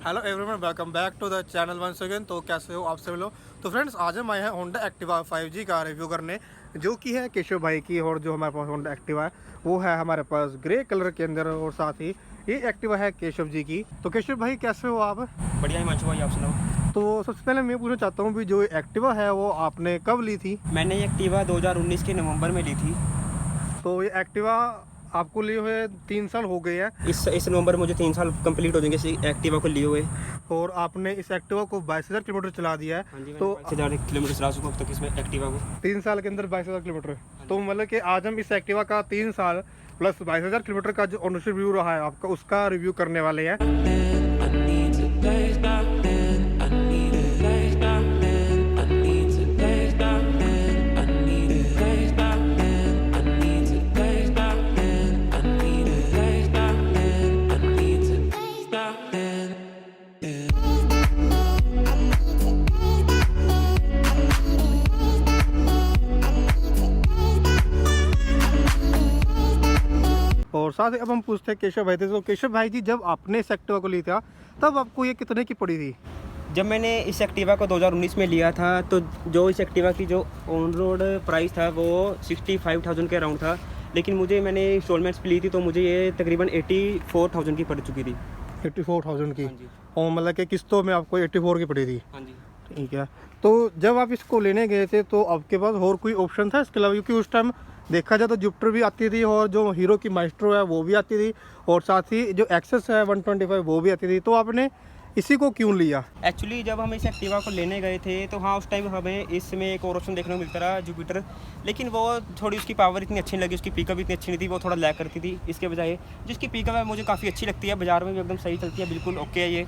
Hello everyone, welcome back to the channel once again. तो कैसे हो आप सभी लोग। तो फ्रेंड्स, आज हम आए हैं होंडा एक्टिवा 5G का रिव्यू करने, जो कि है केशव भाई की। और जो हमारे पास होंडा एक्टिवा है वो है हमारे पास ग्रे कलर के अंदर, और साथ ही ये एक्टिवा है केशव जी की। तो केशव भाई कैसे हो आप? बढ़िया हिमांशु भाई, आप सुनाओ। तो सबसे पहले मैं पूछना चाहता हूँ भी जो एक्टिवा है वो आपने कब ली थी? मैंने ये एक्टिवा 2019 के नवंबर में ली थी। तो ये एक्टिवा आपको लिए हुए 3 साल हो गए हैं। इस नवंबर मुझे 3 साल कंप्लीट हो जाएंगे इस एक्टिवा को लिए हुए। और आपने इस एक्टिवा को 22,000 किलोमीटर चला दिया है। हाँ जी, मैंने तो 22,000 किलोमीटर चला चुका हूँ अब तक इसमें एक्टिवा को। 3 साल के अंदर 22,000 किलोमीटर। तो मतलब कि आज हम इस एक्टिवा का 3 साल प्लस 22,000 किलोमीटर का जो ऑनरशिप रिव्यू रहा है आपका, उसका रिव्यू करने वाले हैं। और साथ ही अब हम पूछते हैं केशव भाई से। तो केशव भाई जी, जब आपने इस एक्टिवा को लिया था तब आपको ये कितने की पड़ी थी? जब मैंने इस एक्टिवा को 2019 में लिया था तो जो इस एक्टिवा की जो ऑन रोड प्राइस था वो 65,000 के अराउंड था, लेकिन मैंने इंस्टॉलमेंट्स पे ली थी तो मुझे ये तकरीबन 84,000 की पड़ चुकी थी। 84,000 की। हाँ जी। और मतलब कि किस्तों में आपको 84 की पड़ी थी। हाँ जी। ठीक है। तो जब आप इसको लेने गए थे तो आपके पास और कोई ऑप्शन था इसके अलावा? क्योंकि उस टाइम देखा जाए तो जुपिटर भी आती थी, और जो हीरो की माइस्ट्रो है वो भी आती थी, और साथ ही जो एक्सेस है 125 वो भी आती थी। तो आपने इसी को क्यों लिया? एक्चुअली जब हम इस एक्टिवा को लेने गए थे तो हाँ, उस टाइम हमें इसमें एक और ऑप्शन देखने को मिलता रहा, जुपिटर, लेकिन वो थोड़ी उसकी पावर इतनी अच्छी नहीं लगी, उसकी पिकअप इतनी अच्छी नहीं थी, वो थोड़ा लैग करती थी। इसके बजाय जिसकी पिकअप है मुझे काफ़ी अच्छी लगती है, बाजार में भी एकदम सही चलती है, बिल्कुल ओके है ये।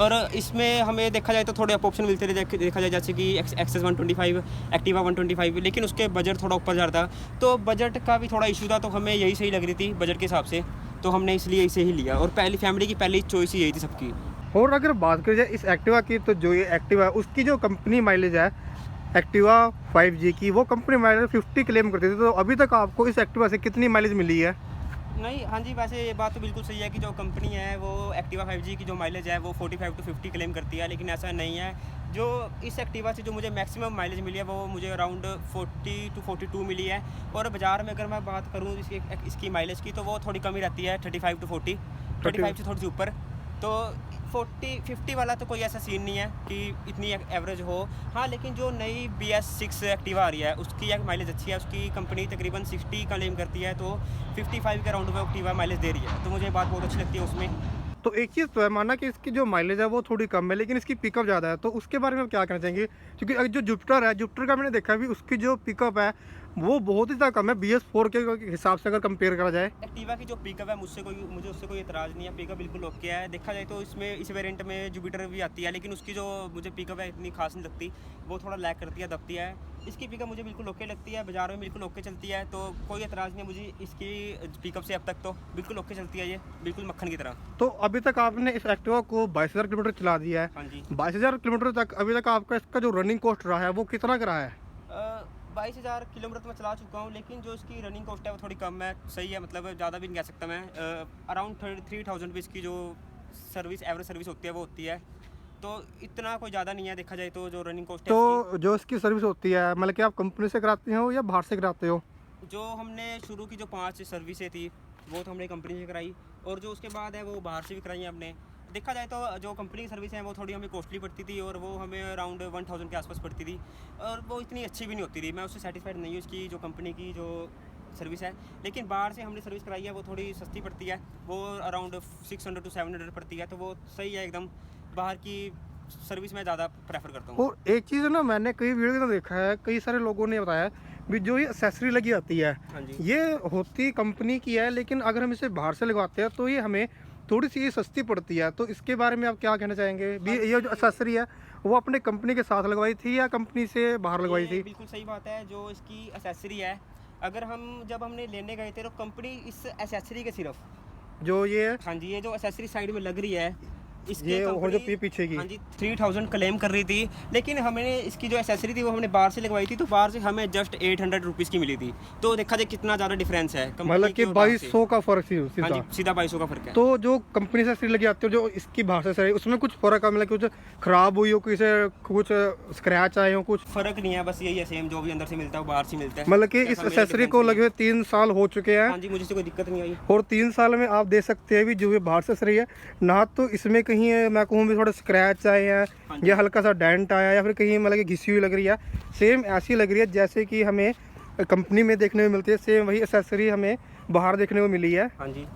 और इसमें हमें देखा जाए तो थोड़े अप ऑप्शन मिलते रहे, देखा जाए जैसे कि एक्सेस 125, एक्टिवा 125, लेकिन उसके बजट थोड़ा ऊपर जा रहा था, तो बजट का भी थोड़ा इशू था, तो हमें यही सही लग रही थी बजट के हिसाब से, तो हमने इसलिए इसे ही लिया। और पहली फैमिली की पहली चॉइस ही यही थी सबकी। और अगर बात करी जाए इस एक्टिवा की, तो जो ये एक्टिवा है उसकी जो कंपनी माइलेज है एक्टिवा 5G की, वो कंपनी माइलेज 50 क्लेम करती थी। तो अभी तक आपको इस एक्टिवा से कितनी माइलेज मिली है? नहीं, हाँ जी, वैसे ये बात तो बिल्कुल सही है कि जो कंपनी है वो एक्टिवा 5G की जो माइलेज है वो 45 to 50 क्लेम करती है, लेकिन ऐसा नहीं है। जो इस एक्टिवा से जो मुझे मैक्सिमम माइलेज मिली है वो मुझे अराउंड 40 to 42 मिली है। और बाज़ार में अगर मैं बात करूँ इसकी माइलेज की, तो वो थोड़ी कम ही रहती है, 35 to 40, 35 से थोड़ी सी ऊपर। तो 40-50 वाला तो कोई ऐसा सीन नहीं है कि इतनी एवरेज हो। हाँ, लेकिन जो नई BS6 एक्टिवा आ रही है उसकी एक माइलेज अच्छी है, उसकी कंपनी तकरीबन 60 का क्लेम करती है, तो 55 के अराउंड में एक्टिवा माइलेज दे रही है, तो मुझे बात बहुत अच्छी लगती है उसमें। तो एक चीज़ तो है, माना कि इसकी जो माइलेज है वो थोड़ी कम है, लेकिन इसकी पिकअप ज़्यादा है। तो उसके बारे में आप क्या कहना चाहेंगे? क्योंकि अगर जो जुपिटर है, जुपिटर का मैंने देखा भी, उसकी जो पिकअप है वो बहुत ही ज़्यादा कम है BS4 के हिसाब से अगर कंपेयर करा जाए। एक्टिवा की जो पिकअप है मुझे उससे कोई एतराज़ नहीं है, पिकअप बिल्कुल ओके है। देखा जाए तो इसमें इस वेरिएंट में जुपिटर भी आती है, लेकिन उसकी जो मुझे पिकअप है इतनी खास नहीं लगती, वो थोड़ा लैग करती है, दबती है। इसकी पिकअप मुझे बिल्कुल ओके लगती है, बाजार में बिल्कुल ओके चलती है, तो कोई एतराज़ नहीं है मुझे इसकी पिकअप से। अब तक तो बिल्कुल ओके चलती है ये, बिल्कुल मक्खन की तरह। तो अभी तक आपने इस एक्टिवा को 22,000 किलोमीटर चला दिया है। हाँ जी। 22,000 किलोमीटर तक अभी तक आपका इसका जो रनिंग कॉस्ट रहा है वो कितना का रहा है? 22,000 किलोमीटर तो मैं चला चुका हूँ, लेकिन जो इसकी रनिंग कॉस्ट है वो थोड़ी कम है, सही है, मतलब ज़्यादा भी नहीं कह सकता मैं। अराउंड 3,000 भी इसकी जो एवरेज सर्विस होती है वो होती है, तो इतना कोई ज़्यादा नहीं है देखा जाए तो जो रनिंग कॉस्ट है इसकी। तो जो इसकी सर्विस होती है, मतलब कि आप कंपनी से कराते हो या बाहर से कराते हो? जो हमने शुरू की जो 5 सर्विसें थी वो तो हमने कंपनी से कराई, और जो उसके बाद है वो बाहर से भी कराई है हमने। देखा जाए तो जो कंपनी की सर्विस है वो थोड़ी हमें कॉस्टली पड़ती थी, और वो हमें अराउंड 1,000 के आसपास पड़ती थी, और वो इतनी अच्छी भी नहीं होती थी। मैं उससे सेटिस्फाइड नहीं हूँ इसकी जो कंपनी की जो सर्विस है, लेकिन बाहर से हमने सर्विस कराई है वो थोड़ी सस्ती पड़ती है, वो अराउंड 600 to 700 पड़ती है, तो वो सही है एकदम। बाहर की सर्विस मैं ज़्यादा प्रेफर करता हूँ। और एक चीज़ ना, मैंने कई वीडियो में देखा है, कई सारे लोगों ने बताया भी जो ये एक्सेसरी लगी आती है, हाँ जी। ये होती कंपनी की है, लेकिन अगर हम इसे बाहर से लगवाते हैं तो ये हमें थोड़ी सी सस्ती पड़ती है। तो इसके बारे में आप क्या कहना चाहेंगे भी? ये जो एक्सेसरी है वो अपने कंपनी के साथ लगवाई थी या कंपनी से बाहर लगवाई ये थी? बिल्कुल सही बात है, जो इसकी एसेसरी है, अगर जब हमने लेने गए थे तो कंपनी इस एसेसरी के सिर्फ, जो ये हाँ जी, ये जो एसेसरी साइड में लग रही है इसकी ये और जो कंपनी पीछे की हाँ जी 3000 क्लेम कर रही थी, लेकिन हमने इसकी जो एसेसरी थी वो हमने बाहर से लगवाई थी, तो बाहर से हमें जस्ट 800 रुपीज़ की मिली थी। तो देखा जाए कितना ज़्यादा डिफरेंस है कंपनी मतलब कि की और बाहर से। 2200 का फर्क हाँ सीधा। जी सीधा 2200 का फर्क है। तो जो कंपनी से एसेसरी लगी आती है, जो इसकी बाहर से एसेसरी, उसमें कुछ फर्क है? मतलब कुछ खराब हुई हो, किसी कुछ स्क्रैच आए हो, कुछ? फर्क नहीं है, बस यही है, सेम जो भी अंदर से मिलता है वो बाहर से मिलता है। मतलब कि इस ऐसा मेरे एसेसरी difference को नहीं लगे हुए 3 साल हो चुके है। हैं, हाँ जी मुझे से कोई दिक्कत नहीं आई। और 3 साल में आप देख सकते हैं भी जो ये बाहर से एसेसरी है ना, तो इसमें कहीं मैं कहूँ भी थोड़ा स्क्रैच आए हाँ हैं जी। या हल्का सा डेंट आया, या फिर कहीं मतलब कि घिसी हुई लग रही है। सेम ऐसी लग रही है जैसे कि हमें कंपनी में देखने को मिलती है, सेम वही एसेसरी हमें बाहर देखने को मिली है। हाँ जी।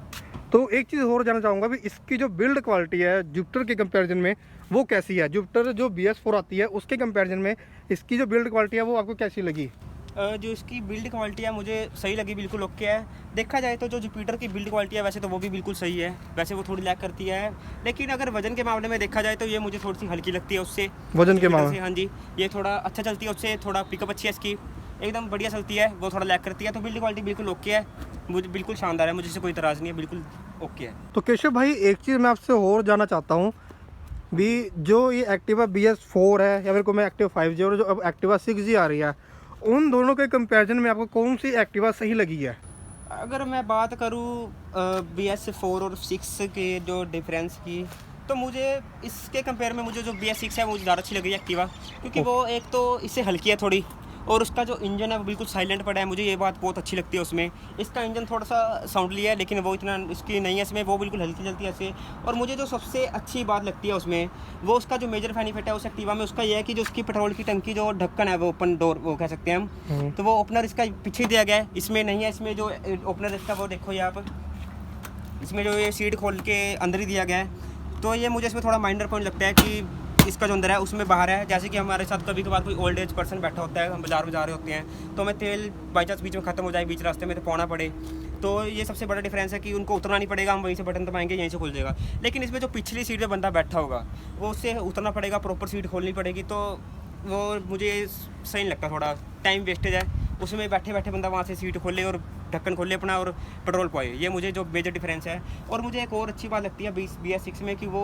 तो एक चीज़ और जानना चाहूँगा भी, इसकी जो बिल्ड क्वालिटी है जुपिटर के कंपैरिजन में वो कैसी है? जुपिटर जो BS4 आती है उसके कंपैरिजन में इसकी जो बिल्ड क्वालिटी है वो आपको कैसी लगी? जो इसकी बिल्ड क्वालिटी है मुझे सही लगी, बिल्कुल ओके है। देखा जाए तो जो जुपिटर की बिल्ड क्वालिटी है वैसे तो वो भी बिल्कुल सही है, वैसे वो थोड़ी लैग करती है, लेकिन अगर वजन के मामले में देखा जाए तो ये मुझे थोड़ी सी हल्की लगती है उससे। वजन के जुपिटर मामले से हाँ जी, ये थोड़ा अच्छा चलती है उससे, थोड़ा पिकअप अच्छी है इसकी, एकदम बढ़िया चलती है, वो थोड़ा लैग करती है। तो बिल्ड क्वालिटी बिल्कुल ओके है, मुझे बिल्कुल शानदार है, मुझे इससे कोई इतराज़ नहीं है, बिल्कुल ओके है। तो केशव भाई एक चीज़ मैं आपसे और जानना चाहता हूँ भी, जो ये एक्टिवा BS4 है या फिर को मैं एक्टिवा 5G और जो अब एक्टिवा 6G आ रही है, उन दोनों के कंपैरिजन में आपको कौन सी एक्टिवा सही लगी है? अगर मैं बात करूँ BS4 और 6 के जो डिफरेंस की, तो मुझे इसके कंपेयर में मुझे जो BS6 है वो ज़्यादा अच्छी लगी है एक्टिवा, क्योंकि वो एक तो इससे हल्की है थोड़ी, और उसका जो इंजन है वो बिल्कुल साइलेंट पड़ा है, मुझे ये बात बहुत अच्छी लगती है उसमें। इसका इंजन थोड़ा सा साउंडली है, लेकिन वो इतना इसकी नहीं है इसमें, वो बिल्कुल हल्की चलती है ऐसे। और मुझे जो सबसे अच्छी बात लगती है उसमें, वो उसका जो मेजर बेनिफिट है उस एक्टिवा में, उसका ये है कि जो उसकी पेट्रोल की टंकी जो ढक्कन है वो ओपन डोर वो कह सकते हैं हम, तो वो ओपनर इसका पीछे दिया गया है, इसमें नहीं है। इसमें जो ओपनर इसका वो देखो ये आप, इसमें जो ये सीट खोल के अंदर ही दिया गया है। तो ये मुझे इसमें थोड़ा माइनर पॉइंट लगता है कि इसका जो अंदर है उसमें बाहर है। जैसे कि हमारे साथ कभी कभार कोई ओल्ड एज पर्सन बैठा होता है, हम बाजार में जा रहे होते हैं, तो हमें तेल बाई चांस बीच में ख़त्म हो जाए, बीच रास्ते में तो पौना पड़े, तो ये सबसे बड़ा डिफरेंस है कि उनको उतरना नहीं पड़ेगा, हम वहीं से बटन दबाएंगे यहीं से खुल जाएगा। लेकिन इसमें जो पिछली सीट में बंदा बैठा होगा वो उससे उतरना पड़ेगा, प्रॉपर सीट खोलनी पड़ेगी, तो वो मुझे सही नहीं लगता, थोड़ा टाइम वेस्टेज है उसमें, बैठे बैठे बंदा वहाँ से सीट खोले और ढक्कन खोले अपना और पेट्रोल पाए, ये मुझे जो मेजर डिफरेंस है। और मुझे एक और अच्छी बात लगती है BS6 में कि वो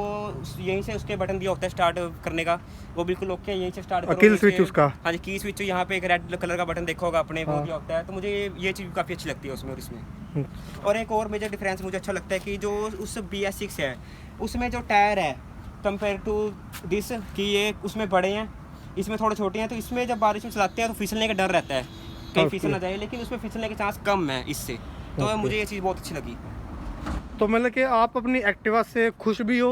यहीं से उसके बटन दिया होता है स्टार्ट करने का, वो बिल्कुल ओके है, यहीं से स्टार्ट करो। किल स्विच उसका? हाँ जी की स्विच, यहाँ पे एक रेड कलर का बटन देखा होगा आपने, वो दिया होता है, तो मुझे ये चीज़ काफ़ी अच्छी लगती है उसमें और इसमें। और एक और मेजर डिफरेंस मुझे अच्छा लगता है कि जो उस BS6 है उसमें जो टायर है कंपेयर टू दिस, कि ये उसमें बड़े हैं, इसमें थोड़े छोटे हैं, तो इसमें जब बारिश में चलाते हैं तो फिसलने का डर रहता है, कहीं फिसल ना जाए, लेकिन उसमें फिसलने के चांस कम है इससे, तो मुझे ये चीज़ बहुत अच्छी लगी। तो मतलब कि आप अपनी एक्टिवा से खुश भी हो,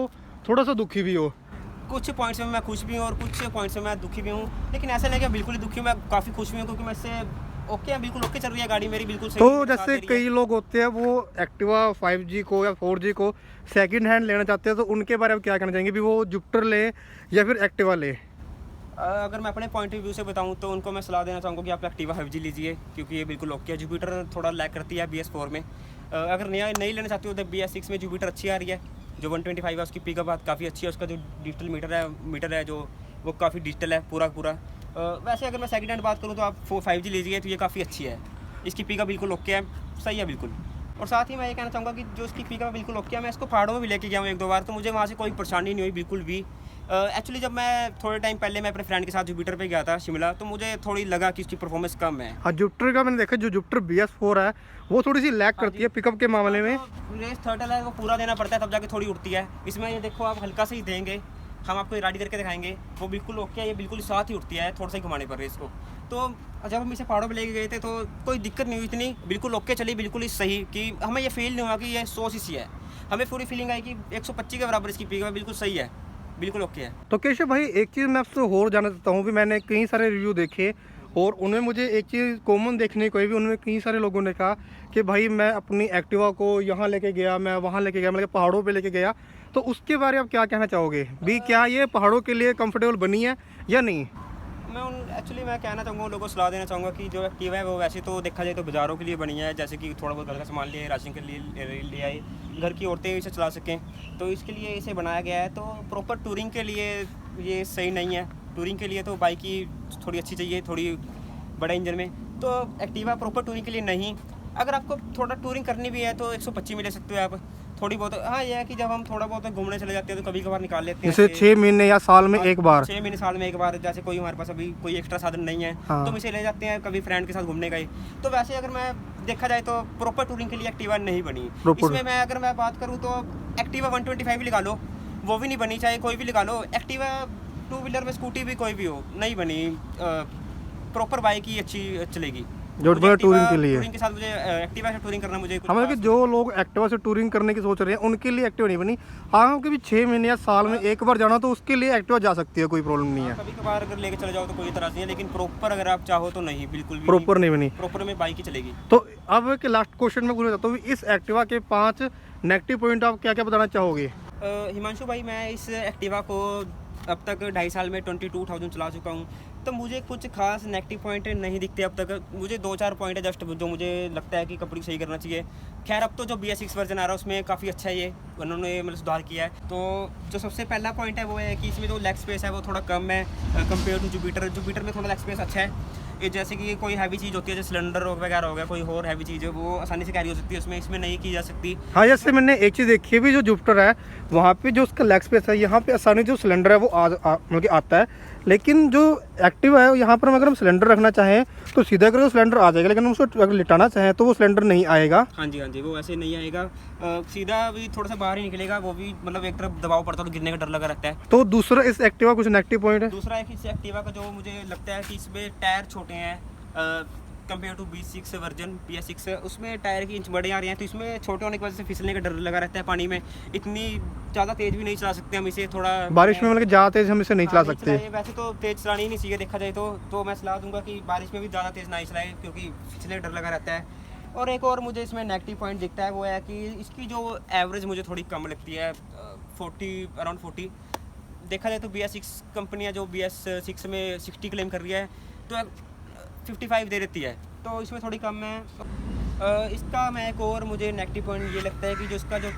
थोड़ा सा दुखी भी हो? कुछ पॉइंट्स में मैं खुश भी हूँ और कुछ पॉइंट्स में मैं दुखी भी हूँ, लेकिन ऐसा नहीं कि बिल्कुल ही दुखी हूँ, मैं काफ़ी खुश भी हूँ, क्योंकि मैं इससे ओके है, बिल्कुल ओके चल रही है गाड़ी मेरी, बिल्कुल सही। तो जैसे कई लोग होते हैं वो एक्टिवा 5G को या 4G को सेकंड हैंड लेना चाहते हैं, तो उनके बारे में क्या कहना चाहेंगे भी, वो जुपिटर ले या फिर एक्टिवा ले? अगर मैं अपने पॉइंट ऑफ व्यू से बताऊं तो उनको मैं सलाह देना चाहूँगा कि आप एक्टिवा 5G लीजिए, क्योंकि ये बिल्कुल ओके है। जुपिटर थोड़ा लैग करती है BS4 में। अगर नया नहीं लेना चाहते हो तो BS6 में जुपिटर अच्छी आ रही है, जो 125 है उसकी पिकअप काफ़ी अच्छी है, उसका जो डिजिटल मीटर है जो वो काफ़ी डिजिटल है पूरा। वैसे अगर मैं सेकंड हैंड बात करूँ तो आप 5G लीजिए, तो ये काफ़ी अच्छी है, इसकी पिकअप बिल्कुल ओके है, सही है बिल्कुल। और साथ ही मैं ये कहना चाहूँगा कि जो इसकी पिकअप बिल्कुल ओके है, मैं इसको पहाड़ों में भी लेके गया हूँ 1-2 बार, तो मुझे वहाँ से कोई परेशानी नहीं हुई बिल्कुल भी। एक्चुअली जब मैं थोड़े टाइम पहले मैं अपने फ्रेंड के साथ जुपिटर पे गया था शिमला, तो मुझे थोड़ी लगा कि उसकी परफॉर्मेंस कम है। हाँ, जुपिटर का मैंने देखा, जो जुपिटर BS4 है वो थोड़ी सी लैग करती है पिकअप के मामले में। रेस थर्टल है वो पूरा देना पड़ता है तब जाके थोड़ी उड़ती है। इसमें ये देखो आप हल्का से ही देंगे, हम आपको राइड करके दिखाएंगे, वो बिल्कुल ओके है, ये बिल्कुल साथ ही उठती है थोड़ा सा ही घुमाने पर रेस को। तो जब हम इसे पहाड़ों पे लेके गए थे तो कोई दिक्कत नहीं हुई इतनी, बिल्कुल ओके चली, बिल्कुल ही सही, कि हमें ये फील नहीं हुआ कि ये 100 सीसी है, हमें पूरी फीलिंग आई कि 125 के बराबर इसकी पिकअप बिल्कुल सही है, बिल्कुल ओके है। तो केशव भाई एक चीज़ मैं आपसे और जानना चाहता हूँ भी, मैंने कई सारे रिव्यू देखे और उनमें मुझे एक चीज़ कॉमन देखने को भी, उनमें कई सारे लोगों ने कहा कि भाई मैं अपनी एक्टिवा को यहाँ लेके गया, मैं वहाँ लेके गया, मतलब पहाड़ों पे लेके गया, तो उसके बारे में आप क्या कहना चाहोगे भी, क्या ये पहाड़ों के लिए कंफर्टेबल बनी है या नहीं? मैं कहना चाहूँगा उन लोगों को सलाह देना चाहूँगा कि जो एक्टिवा है वो वैसे तो देखा जाए तो बाज़ारों के लिए बनी है, जैसे कि थोड़ा बहुत घर का सामान लिए, राशन के लिए ले आए, घर की औरतें इसे चला सकें, तो इसके लिए इसे बनाया गया है। तो प्रॉपर टूरिंग के लिए ये सही नहीं है, टूरिंग के लिए तो बाइक ही थोड़ी अच्छी चाहिए, थोड़ी बड़े इंजन में, तो एक्टिवा प्रॉपर टूरिंग के लिए नहीं। अगर आपको थोड़ा टूरिंग करनी भी है तो 125 में ले सकते हो आप, थोड़ी बहुत हाँ ये है कि जब हम थोड़ा बहुत घूमने चले जाते हैं तो कभी कभार निकाल लेते हैं जैसे 6 महीने या साल में एक बार। 6 महीने साल में एक बार, जैसे कोई हमारे पास अभी कोई एक्स्ट्रा साधन नहीं है हाँ। तो हम इसे ले जाते हैं, कभी फ्रेंड के साथ घूमने गए। तो वैसे अगर मैं देखा जाए तो प्रॉपर टूरिंग के लिए एक्टिवा नहीं बनी। इसमें मैं अगर मैं बात करूँ तो एक्टिवा 125 भी लगा लो, वो भी नहीं बनी, चाहे कोई भी लगा लो। एक्टिवा टू व्हीलर में स्कूटी भी कोई भी हो नहीं बनी, प्रॉपर बाइक ही अच्छी चलेगी जो टूरिंग के लिए। टूरिंग के साथ मुझे एक्टिवा से टूरिंग करना मुझे हमारे कि जो लोग एक्टिवा से टूरिंग करने की सोच रहे हैं उनके लिए एक्टिवा नहीं बनी। हाँ कभी 6 महीने या साल में एक बार जाना तो उसके लिए एक्टिवा जा सकती है, कोई प्रॉब्लम नहीं है। कभी कभार अगर लेके चले जाओ तो कोई तरह नहीं है, लेकिन प्रॉपर अगर आप चाहो तो नहीं, बिल्कुल भी प्रॉपर नहीं बनी। प्रॉपर में बाइक ही चलेगी। तो अब के लास्ट क्वेश्चन में पूछना चाहता हूँ, इस एक्टिवा के 5 नेगेटिव पॉइंट आप क्या क्या बताना चाहोगे? हिमांशु भाई, मैं इस एक्टिवा को अब तक 2.5 साल में 22,000 चला चुका हूँ, तो मुझे कुछ खास नेगेटिव पॉइंट नहीं दिखते अब तक। मुझे 2-4 पॉइंट है जस्ट जो मुझे लगता है कि कंपनी सही करना चाहिए। खैर अब तो जो BS6 वर्जन आ रहा है उसमें काफ़ी अच्छा है, ये उन्होंने मतलब सुधार किया है। तो जो सबसे पहला पॉइंट है वो है कि इसमें जो लेग स्पेस है वो थोड़ा कम है कंपेयर टू जुपिटर में थोड़ा लेग स्पेस अच्छा है। ये जैसे कि कोई हैवी चीज़ होती है जैसे सिलेंडर वगैरह हो गया, कोई और हैवी चीज़ है वो आसानी से कैरी हो सकती है, उसमें इसमें नहीं की जा सकती। हाँ जैसे मैंने एक चीज़ देखी है भी, जो जुपिटर है वहाँ पे जो उसका लेग स्पेस है यहाँ पे आसानी जो सिलेंडर है वो मतलब कि आता है, लेकिन जो एक्टिवा है यहाँ पर अगर हम सिलेंडर रखना चाहें तो सीधा करके सिलेंडर आ जाएगा, लेकिन हम उसको अगर लिटाना चाहें तो वो सिलेंडर नहीं आएगा। हाँ जी वो ऐसे नहीं आएगा, सीधा भी थोड़ा सा बाहर ही निकलेगा, वो भी मतलब एक तरफ दबाव पड़ता है तो गिरने का डर लगा रहता है। तो दूसरा इस एक्टिवा कुछ नेगेटिव पॉइंट है? दूसरा है कि इस एक्टिवा का जो मुझे लगता है कि इसमें टायर छोटे हैं compare to BS6 version BS6, उसमें टायर की इंच बड़े आ रहे हैं, तो इसमें छोटे होने की वजह से फिसलने का डर लगा रहता है पानी में। इतनी ज़्यादा तेज़ भी नहीं चला सकते हम इसे, थोड़ा बारिश में मतलब ज़्यादा तेज़ हम इसे नहीं चला सकते। वैसे तो तेज़ चलानी ही नहीं चाहिए देखा जाए तो मैं सलाह दूंगा कि बारिश में भी ज़्यादा तेज़ ना ही चलाए, क्योंकि फिसलने का डर लगा रहता है। और एक और मुझे इसमें नेगेटिव पॉइंट दिखता है वो है कि इसकी जो एवरेज मुझे थोड़ी कम लगती है, 40 अराउंड 40। देखा जाए तो BS6 कंपनियाँ जो BS6 में 60 क्लेम कर रही है तो 55 दे देती है, तो इसमें थोड़ी कम है। इसका मैं एक और मुझे नेगेटिव पॉइंट ये लगता है कि जो इसका जो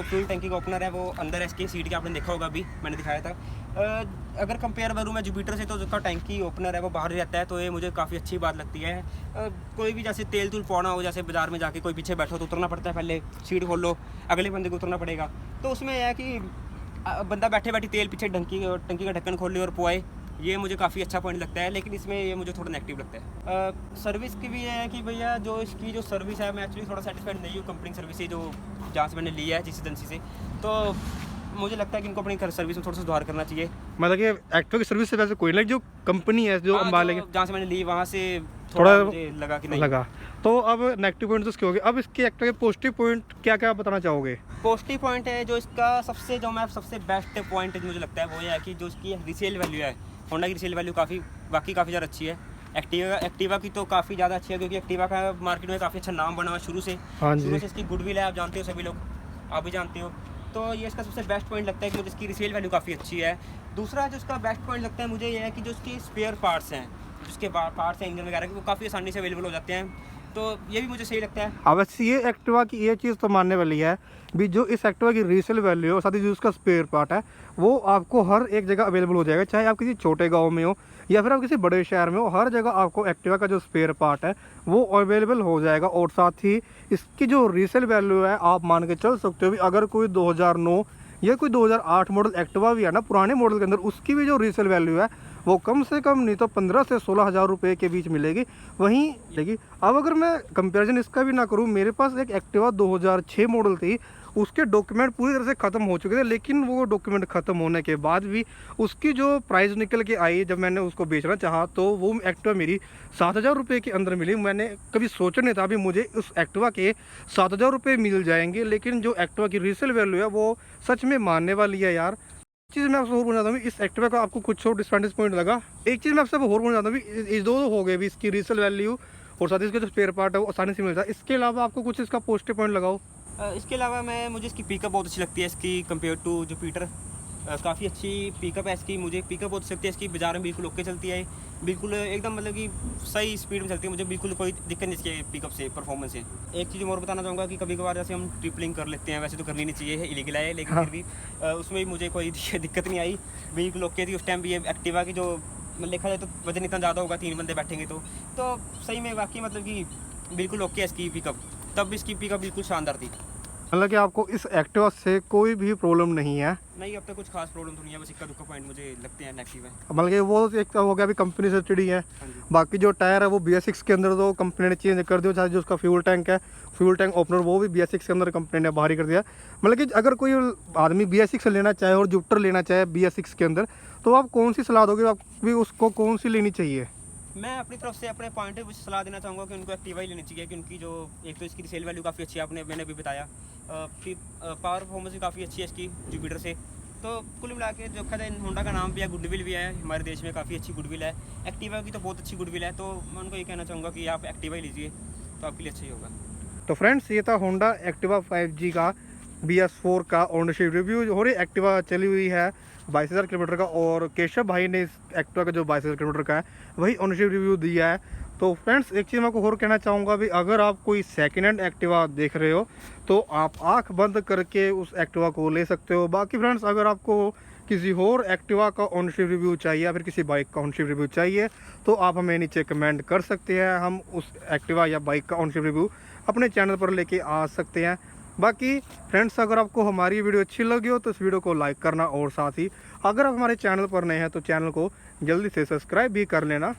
फ्यूल टैंकी का ओपनर है वो अंदर है इसकी सीट के, आपने देखा होगा अभी मैंने दिखाया था। अगर कंपेयर करूँ मैं जुपिटर से तो उसका टैंकी ओपनर है वो बाहर रहता है, तो ये मुझे काफ़ी अच्छी बात लगती है। कोई भी जैसे तेल तूल पौना हो, जैसे बाज़ार में जाके कोई पीछे बैठो तो उतरना पड़ता है, पहले सीट खोल लो अगले बंदे को उतरना पड़ेगा, तो उसमें यह है कि बंदा बैठे बैठे तेल पीछे टंकी का ढक्कन खोल ले और पुआए, ये मुझे काफ़ी अच्छा पॉइंट लगता है। लेकिन इसमें ये मुझे थोड़ा नेगेटिव लगता है। सर्विस की भी है कि भैया जो इसकी जो सर्विस है मैं एक्चुअली थोड़ा सेटिस्फाइड नहीं हूँ कंपनी सर्विस से, जो जहाँ से मैंने लिया है जिस एजेंसी से, तो मुझे लगता है कि इनको अपनी सर्विस में थोड़ा सा सुधार करना चाहिए। मतलब कि एक्टिवा की सर्विस से वैसे कोई नहीं, जो कंपनी है जो अंबाले की जहाँ से मैंने ली वहाँ से थोड़ा मुझे लगा कि नहीं लगा। तो अब नेगेटिव पॉइंट तो इसके हो गए, अब इसके एक्टिवा के पॉजिटिव पॉइंट क्या क्या बताना चाहोगे? पॉजिटिव पॉइंट है जो इसका सबसे बेस्ट पॉइंट मुझे लगता है वो ये है कि जो इसकी रिसेल वैल्यू है, होंडा की रिसेल वैल्यू काफ़ी ज़्यादा अच्छी है। एक्टिवा की तो काफ़ी ज़्यादा अच्छी है, क्योंकि एक्टिवा का मार्केट में काफ़ी अच्छा नाम बना हुआ है शुरू से। हाँ जी। शुरू से इसकी गुडविल है, आप जानते हो, सभी लोग आप भी जानते हो। तो ये इसका सबसे बेस्ट पॉइंट लगता है कि मुझे इसकी रिसेल वैल्यू काफ़ी अच्छी है। दूसरा जो इसका बेस्ट पॉइंट लगता है मुझे ये है कि जो इसके स्पेयर पार्ट्स हैं, जिसके पार्ट्स हैं इंजन वगैरह के, वो काफ़ी आसानी से अवेलेबल हो जाते हैं, तो ये भी मुझे सही लगता है। अब वैसे ये एक्टिवा की ये चीज़ तो मानने वाली है भी, जो इस एक्टिवा की रीसेल वैल्यू है और साथ ही जो उसका स्पेयर पार्ट है वो आपको हर एक जगह अवेलेबल हो जाएगा, चाहे आप किसी छोटे गांव में हो या फिर आप किसी बड़े शहर में हो, हर जगह आपको एक्टिवा का जो स्पेयर पार्ट है वो अवेलेबल हो जाएगा। और साथ ही इसकी जो रीसेल वैल्यू है आप मान के चल सकते हो भी, अगर कोई 2009 या कोई 2008 मॉडल एक्टिवा भी है ना पुराने मॉडल के अंदर, उसकी भी जो रीसेल वैल्यू है वो कम से कम नहीं तो 15 से 16 हज़ार रुपये के बीच मिलेगी वहीं लेगी। अब अगर मैं कंपैरिजन इसका भी ना करूं, मेरे पास एक एक्टिवा 2006 मॉडल थी, उसके डॉक्यूमेंट पूरी तरह से ख़त्म हो चुके थे, लेकिन वो डॉक्यूमेंट ख़त्म होने के बाद भी उसकी जो प्राइस निकल के आई जब मैंने उसको बेचना चाहा तो वो एक्टिवा मेरी 7,000 रुपये के अंदर मिली। मैंने कभी सोचा नहीं था भी मुझे उस एक्टिवा के 7,000 रुपये मिल जाएंगे, लेकिन जो एक्टिवा की रीसेल वैल्यू है वो सच में मानने वाली है यार। चीज़ मैं आपसे और बोलना चाहता हूँ, इस एक्टिवा का आपको कुछ और डिसएडवांटेज पॉइंट लगा? एक चीज़ मैं आपसे और बोलना चाहता हूँ, इस दो हो गए भी, इसकी रीसेल वैल्यू और साथ ही इसके जो स्पेयर पार्ट है वो आसानी से मिलता है। इसके अलावा आपको कुछ इसका पॉजिटिव पॉइंट लगाओ? इसके अलावा मुझे इसकी पिकअप बहुत अच्छी लगती है इसकी कंपेयर टू जुपिटर। काफ़ी अच्छी पिकअप है इसकी, मुझे पिकअप बहुत अच्छी लगती है इसकी। बाजार में बिल्कुल ओके चलती है, बिल्कुल एकदम मतलब कि सही स्पीड में चलती है, मुझे बिल्कुल कोई दिक्कत नहीं इसके पिकअप से, परफॉर्मेंस से। एक चीज़ और बताना चाहूँगा कि कभी कभार जैसे हम ट्रिपलिंग कर लेते हैं, वैसे तो करनी नहीं चाहिए, इलीगल है, लेकिन हाँ। फिर भी उसमें भी मुझे कोई दिक्कत नहीं आई, बिल्कुल ओके थी। उस टाइम भी ये एक्टिवा की जो देखा जाए तो वजन इतना ज़्यादा होगा, 3 बंदे बैठेंगे तो सही में वाकई मतलब कि बिल्कुल ओके है इसकी पिकअप। तब इसकी पिकअप बिल्कुल शानदार थी। मतलब कि आपको इस एक्टिवा से कोई भी प्रॉब्लम नहीं है। नहीं, अब तक कुछ खास प्रॉब्लम तो नहीं है, बस इक्का दुक्का पॉइंट मुझे लगते हैं नेगेटिव है। मतलब कि वो एक तो हो गया अभी कंपनी से चिड़ी है। हाँ जी। बाकी जो टायर है वो BS6 के अंदर तो कंपनी ने चेंज कर दिया, चाहे जो उसका फ्यूल टैंक है, फ्यूल टैंक ओपनर वो भी BS6 के अंदर कंपनी ने बाहर ही कर दिया। मतलब कि अगर कोई आदमी BS6 लेना चाहे और जुपिटर लेना चाहे BS6 के अंदर, तो आप कौन सी सलाह दोगे, आप भी उसको कौन सी लेनी चाहिए? मैं अपनी तरफ से अपने पॉइंट ऑफ व्यू से सलाह देना चाहूँगा कि उनको एक्टिवा ही लेनी चाहिए, क्योंकि जो एक तो इसकी सेल वैल्यू काफ़ी अच्छी है, मैंने भी बताया। फिर पावर परफॉर्मेंस भी काफ़ी अच्छी है इसकी जुपिटर से। तो कुल मिला के जो कहते हैं, होंडा का नाम भी है, गुडविल भी है हमारे देश में, काफ़ी अच्छी गुडविल है। एक्टिवा की तो बहुत अच्छी गुडविल है, तो मैं उनको ये कहना चाहूँगा कि आप एक्टिवा ही लीजिए, तो आपके लिए अच्छा ही होगा। तो फ्रेंड्स, ये था होंडा एक्टिवा 5G का BS4 का ओनरशिप रिव्यू। और ये एक्टिवा चली हुई है 22,000 किलोमीटर का, और केशव भाई ने इस एक्टिवा का जो 22,000 किलोमीटर का है वही ओनरशिप रिव्यू दिया है। तो फ्रेंड्स, एक चीज़ मैं आपको और कहना चाहूँगा भी, अगर आप कोई सेकेंड हैंड एक्टिवा देख रहे हो तो आप आंख बंद करके उस एक्टिवा को ले सकते हो। बाकी फ्रेंड्स, अगर आपको किसी और एक्टिवा का ओनरशिप रिव्यू चाहिए या फिर किसी बाइक का ओनरशिप रिव्यू चाहिए, तो आप हमें नीचे कमेंट कर सकते हैं। हम उस एक्टिवा या बाइक का ओनरशिप रिव्यू अपने चैनल पर लेके आ सकते हैं। बाकी फ्रेंड्स, अगर आपको हमारी वीडियो अच्छी लगी हो तो इस वीडियो को लाइक करना, और साथ ही अगर आप हमारे चैनल पर नए हैं तो चैनल को जल्दी से सब्सक्राइब भी कर लेना।